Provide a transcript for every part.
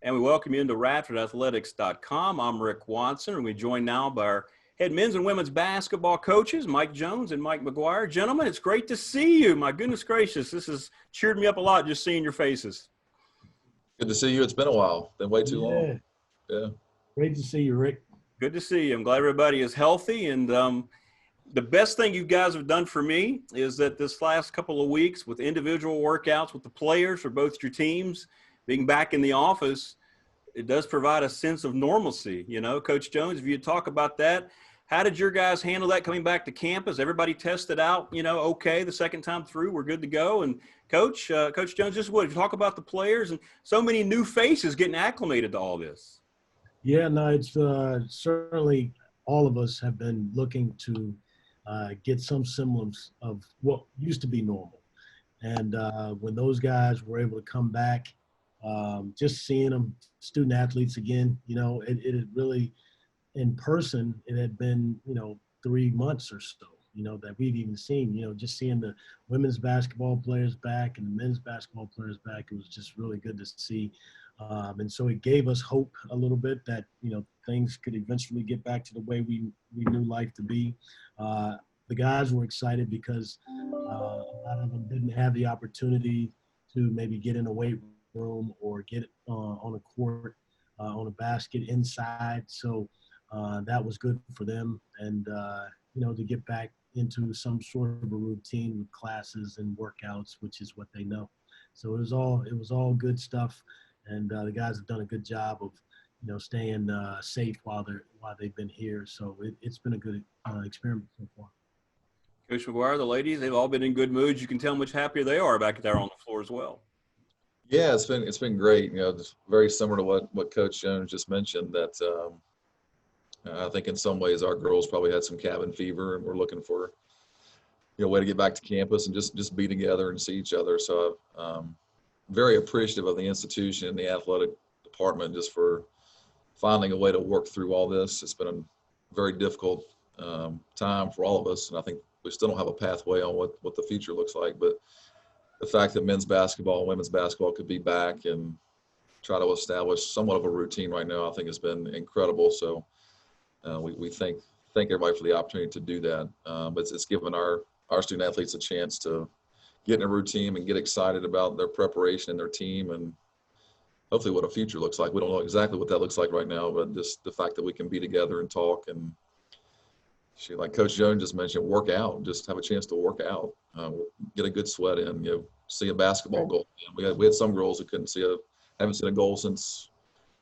and we welcome you into RadfordAthletics.com. I'm Rick Watson, and we're joined now by our head men's and women's basketball coaches, Mike Jones and Mike McGuire. Gentlemen, it's great to see you. My goodness gracious, this has cheered me up a lot just seeing your faces. Good to see you. It's been a while. Been way too long. Yeah. Great to see you, Rick. Good to see you. I'm glad everybody is healthy. And the best thing you guys have done for me is that this last couple of weeks with individual workouts with the players for both your teams, being back in the office, it does provide a sense of normalcy. You know, Coach Jones, if you talk about that, how did your guys handle that coming back to campus? Everybody tested out, you know, okay, the second time through, we're good to go. And Coach Jones, just what, if you talk about the players and so many new faces getting acclimated to all this. Yeah, no, it's certainly all of us have been looking to get some semblance of what used to be normal. And when those guys were able to come back, just seeing them, student athletes again, you know, it had really, in person, it had been, 3 months or so, that we've even seen, just seeing the women's basketball players back and the men's basketball players back. It was just really good to see. And so it gave us hope a little bit that, things could eventually get back to the way we knew life to be. The guys were excited because a lot of them didn't have the opportunity to maybe get in a weight room or get on a court, on a basket inside. So that was good for them. And, to get back into some sort of a routine with classes and workouts, which is what they know. So it was all good stuff. And the guys have done a good job of, staying safe while they've been here. So it's been a good experiment so far. Coach McGuire, the ladies, they've all been in good moods. You can tell how much happier they are back there on the floor as well. Yeah, it's been great. Just very similar to what Coach Jones just mentioned. That I think in some ways our girls probably had some cabin fever, and we're looking for a way to get back to campus and just be together and see each other. So very appreciative of the institution and the athletic department just for finding a way to work through all this. It's been a very difficult time for all of us, and I think we still don't have a pathway on what the future looks like. But the fact that men's basketball and women's basketball could be back and try to establish somewhat of a routine right now, I think has been incredible. So we thank everybody for the opportunity to do that. But it's given our student athletes a chance to get in a routine and get excited about their preparation and their team and hopefully what a future looks like. We don't know exactly what that looks like right now, but just the fact that we can be together and talk and like Coach Jones just mentioned, work out, just have a chance to work out, get a good sweat in, see a basketball goal. We had some girls who haven't seen a goal since,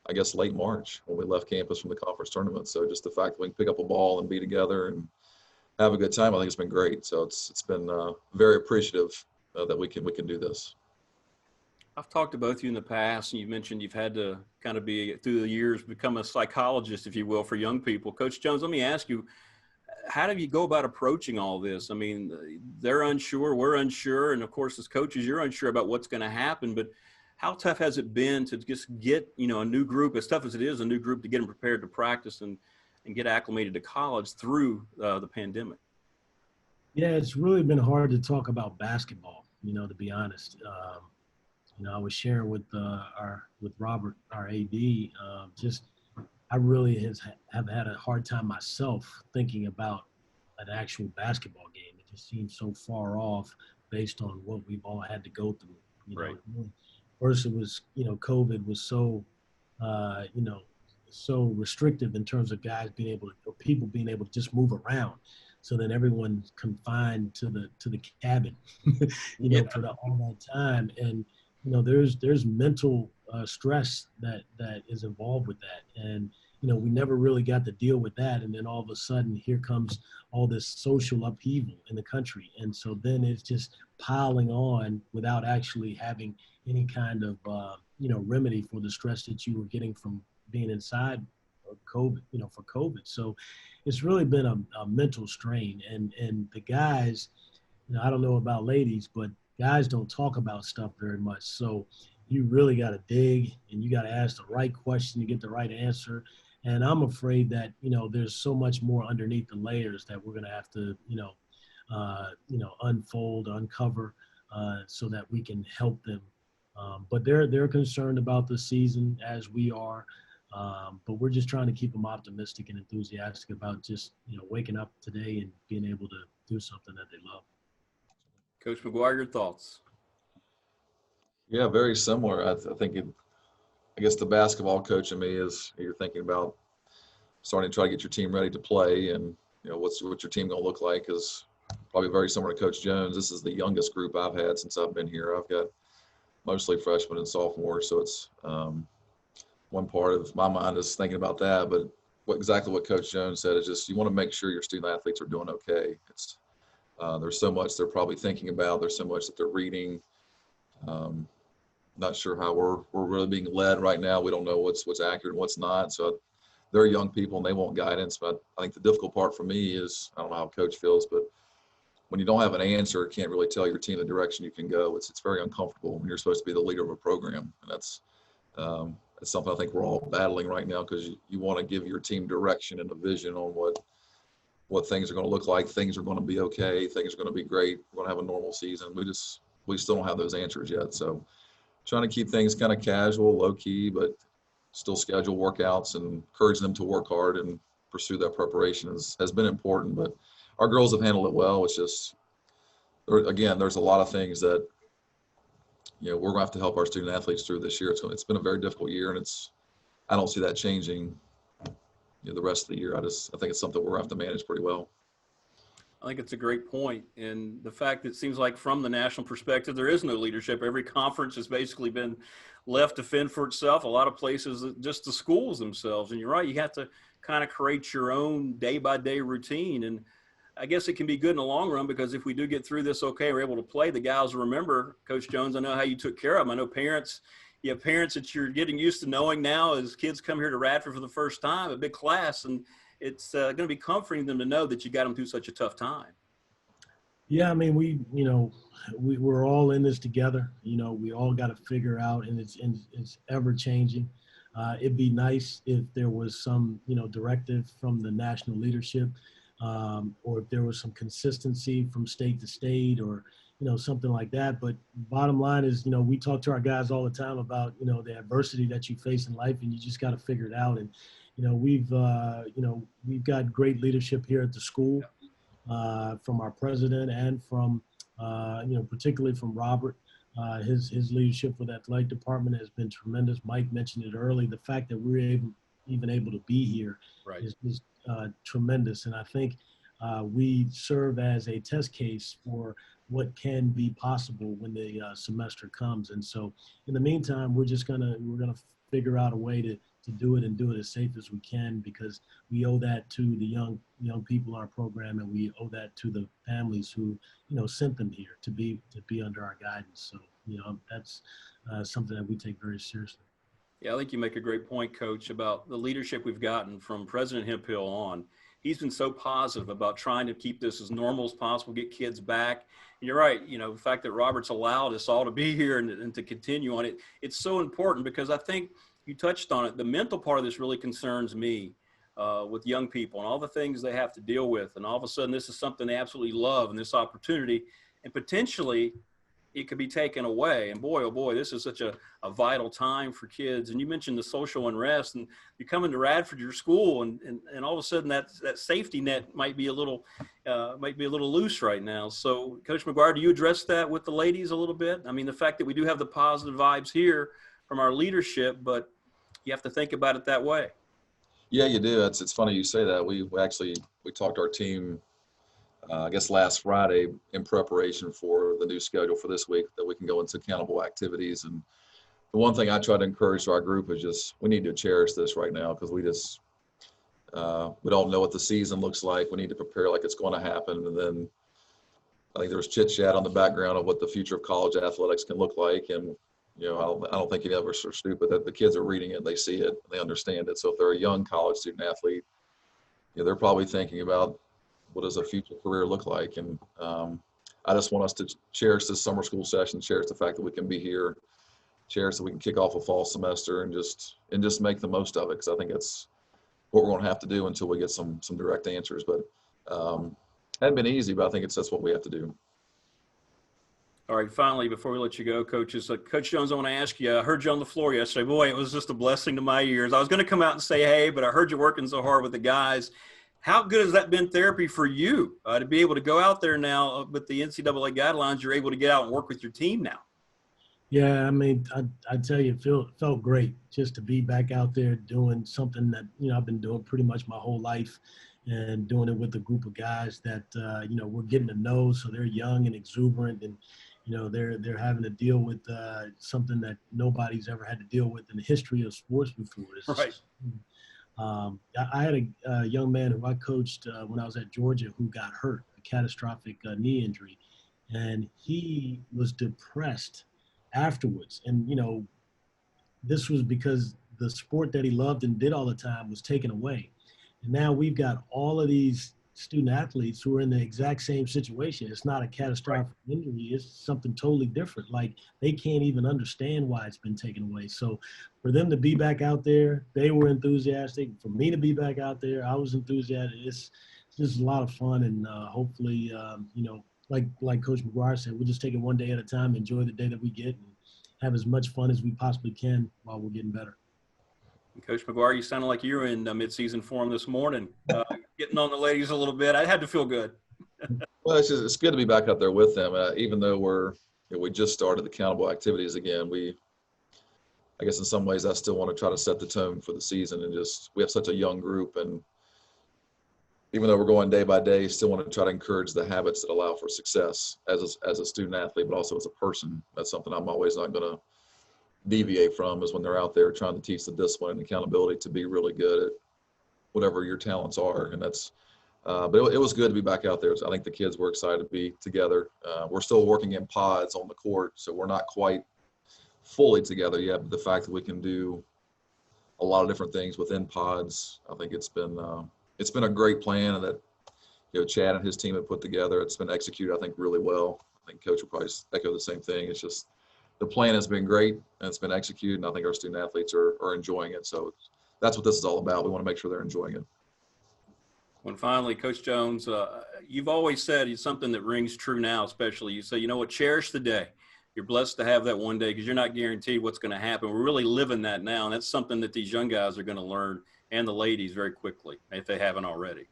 I guess, late March when we left campus from the conference tournament. So just the fact that we can pick up a ball and be together and have a good time, I think it's been great. So it's been very appreciative that we can do this. I've talked to both of you in the past, and you've mentioned you've had to kind of be, through the years, become a psychologist, if you will, for young people. Coach Jones, let me ask you, how do you go about approaching all this? I mean, they're unsure, we're unsure, and of course, as coaches, you're unsure about what's going to happen, but how tough has it been to just get, a new group, as tough as it is, a new group to get them prepared to practice and get acclimated to college through the pandemic? Yeah, it's really been hard to talk about basketball, to be honest. I was sharing with Robert, our AD, I really have had a hard time myself thinking about an actual basketball game. It just seems so far off based on what we've all had to go through. Right. First, it was, COVID was so, so restrictive in terms of people being able to just move around. So then everyone's confined to the cabin, for all that time. And, there's mental stress that is involved with that. And, we never really got to deal with that. And then all of a sudden, here comes all this social upheaval in the country. And so then it's just piling on without actually having any kind of, remedy for the stress that you were getting from being inside of COVID, for COVID. So it's really been a mental strain. And the guys, I don't know about ladies, but guys don't talk about stuff very much. So you really got to dig and you got to ask the right question to get the right answer. And I'm afraid that, there's so much more underneath the layers that we're going to have to, unfold, uncover, so that we can help them But they're concerned about the season as we are. But we're just trying to keep them optimistic and enthusiastic about just, waking up today and being able to do something that they love. Coach McGuire, your thoughts? Yeah, very similar. I think I guess the basketball coach in me is you're thinking about starting to try to get your team ready to play, and what's your team going to look like is probably very similar to Coach Jones. This is the youngest group I've had since I've been here. I've got mostly freshmen and sophomores, so it's one part of my mind is thinking about that. But exactly what Coach Jones said is just you want to make sure your student athletes are doing okay. It's there's so much they're probably thinking about. There's so much that they're reading. Not sure how we're really being led right now. We don't know what's accurate and what's not. So they're young people and they want guidance. But I think the difficult part for me is, I don't know how Coach feels, but when you don't have an answer, can't really tell your team the direction you can go. It's very uncomfortable when you're supposed to be the leader of a program. And that's something I think we're all battling right now, because you want to give your team direction and a vision on what things are going to look like. Things are going to be okay. Things are going to be great. We're going to have a normal season. We still don't have those answers yet. So trying to keep things kind of casual, low key, but still schedule workouts and encourage them to work hard and pursue that preparation has been important. But our girls have handled it well. It's just, again, there's a lot of things that, we're going to have to help our student athletes through this year. It's been a very difficult year, and I don't see that changing the rest of the year. I think it's something we're going to have to manage pretty well. I think it's a great point. And the fact that it seems like from the national perspective, there is no leadership. Every conference has basically been left to fend for itself. A lot of places, just the schools themselves. And you're right, you have to kind of create your own day-by-day routine. And I guess it can be good in the long run, because if we do get through this okay, we're able to play, the guys will remember, Coach Jones, I know how you took care of them. I know you have parents that you're getting used to knowing now as kids come here to Radford for the first time, a big class, and it's going to be comforting them to know that you got them through such a tough time. Yeah, I mean, we're all in this together. We all got to figure out, and it's ever changing. It'd be nice if there was some, directive from the national leadership, or if there was some consistency from state to state, or, something like that. But bottom line is, we talk to our guys all the time about, the adversity that you face in life, and you just got to figure it out. And, we've got great leadership here at the school, from our president and from, particularly from Robert. His leadership for the athletic department has been tremendous. Mike mentioned it early. The fact that we're even able to be here Right. is tremendous. And I think we serve as a test case for what can be possible when the semester comes. And so in the meantime, we're gonna figure out a way to do it, and do it as safe as we can, because we owe that to the young people in our program, and we owe that to the families who sent them here to be under our guidance. So that's something that we take very seriously. Yeah, I think you make a great point, Coach, about the leadership we've gotten from President Hemphill on. He's been so positive about trying to keep this as normal as possible, get kids back. And you're right, the fact that Robert's allowed us all to be here and to continue on it, it's so important, because I think you touched on it. The mental part of this really concerns me, with young people and all the things they have to deal with. And all of a sudden, this is something they absolutely love, and this opportunity, and potentially it could be taken away. And boy, oh boy, this is such a vital time for kids. And you mentioned the social unrest, and you come into Radford, your school, and all of a sudden that safety net might be a little loose right now. So Coach McGuire, do you address that with the ladies a little bit? I mean, the fact that we do have the positive vibes here from our leadership, but you have to think about it that way. Yeah, you do. It's funny you say that. We talked to our team, I guess last Friday, in preparation for the new schedule for this week, that we can go into accountable activities. And the one thing I try to encourage to our group is just, we need to cherish this right now, because we don't know what the season looks like. We need to prepare like it's going to happen. And then I think there was chit chat on the background of what the future of college athletics can look like. And I don't think any of us are stupid, that the kids are reading it, they see it, they understand it. So if they're a young college student athlete, they're probably thinking about, what does a future career look like? And I just want us to cherish this summer school session, cherish the fact that we can be here, cherish that we can kick off a fall semester, and just make the most of it, because I think it's what we're going to have to do until we get some direct answers. But it hasn't been easy, but I think that's what we have to do. All right, finally, before we let you go, coaches, Coach Jones, I want to ask you, I heard you on the floor yesterday. Boy, it was just a blessing to my ears. I was going to come out and say, hey, but I heard you working so hard with the guys. How good has that been therapy for you to be able to go out there now with the NCAA guidelines? You're able to get out and work with your team now. Yeah, I mean, I tell you, it felt great just to be back out there doing something that, I've been doing pretty much my whole life, and doing it with a group of guys that, we're getting to know. So they're young and exuberant, and, they're having to deal with something that nobody's ever had to deal with in the history of sports before. Right. I had a young man who I coached when I was at Georgia who got hurt, a catastrophic knee injury, and he was depressed afterwards. And, this was because the sport that he loved and did all the time was taken away. And now we've got all of these student athletes who are in the exact same situation. It's not a catastrophic injury. It's something totally different. Like, they can't even understand why it's been taken away. So for them to be back out there, they were enthusiastic. For me to be back out there, I was enthusiastic. It's just a lot of fun. And hopefully, like Coach McGuire said, we'll just take it one day at a time, enjoy the day that we get, and have as much fun as we possibly can while we're getting better. Coach McGuire, you sounded like you were in midseason form this morning, getting on the ladies a little bit. I had to feel good. Well, it's good to be back out there with them, even though we just started the countable activities again. I guess in some ways I still want to try to set the tone for the season, and we have such a young group, and even though we're going day by day, still want to try to encourage the habits that allow for success as a student athlete, but also as a person. That's something I'm always not going to deviate from, is when they're out there trying to teach the discipline and accountability to be really good at whatever your talents are. And that's, but it was good to be back out there. I think the kids were excited to be together. We're still working in pods on the court, so we're not quite fully together yet. But the fact that we can do a lot of different things within pods, I think it's been a great plan, and that Chad and his team have put together. It's been executed, I think, really well. I think Coach will probably echo the same thing. It's just the plan has been great, and it's been executed, and I think our student athletes are enjoying it. So that's what this is all about. We want to make sure they're enjoying it. When finally, Coach Jones, you've always said it's something that rings true now, especially. You say, cherish the day. You're blessed to have that one day, because you're not guaranteed what's going to happen. We're really living that now, and that's something that these young guys are going to learn, and the ladies, very quickly, if they haven't already.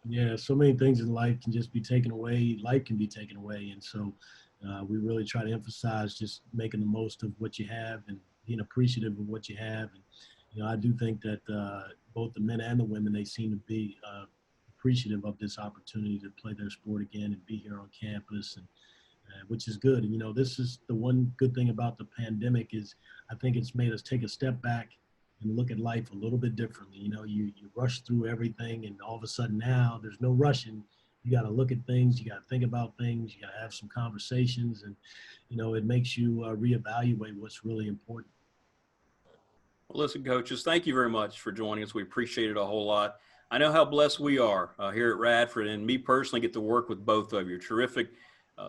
Yeah, so many things in life can just be taken away. Life can be taken away. And so we really try to emphasize just making the most of what you have and being appreciative of what you have. And, I do think that both the men and the women, they seem to be appreciative of this opportunity to play their sport again and be here on campus, and which is good. And, this is the one good thing about the pandemic, is I think it's made us take a step back and look at life a little bit differently. You rush through everything, and all of a sudden now there's no rushing. You got to look at things, you got to think about things, you got to have some conversations, and, it makes you reevaluate what's really important. Well, listen, coaches, thank you very much for joining us. We appreciate it a whole lot. I know how blessed we are here at Radford, and me personally get to work with both of you. Terrific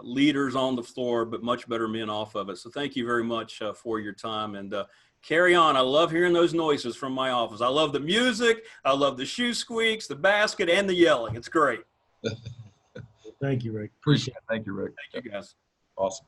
leaders on the floor, but much better men off of it. So thank you very much for your time, and carry on. I love hearing those noises from my office. I love the music. I love the shoe squeaks, the basket, and the yelling. It's great. Thank you, Rick. Appreciate it. Thank you, Rick. Thank you, guys. Awesome.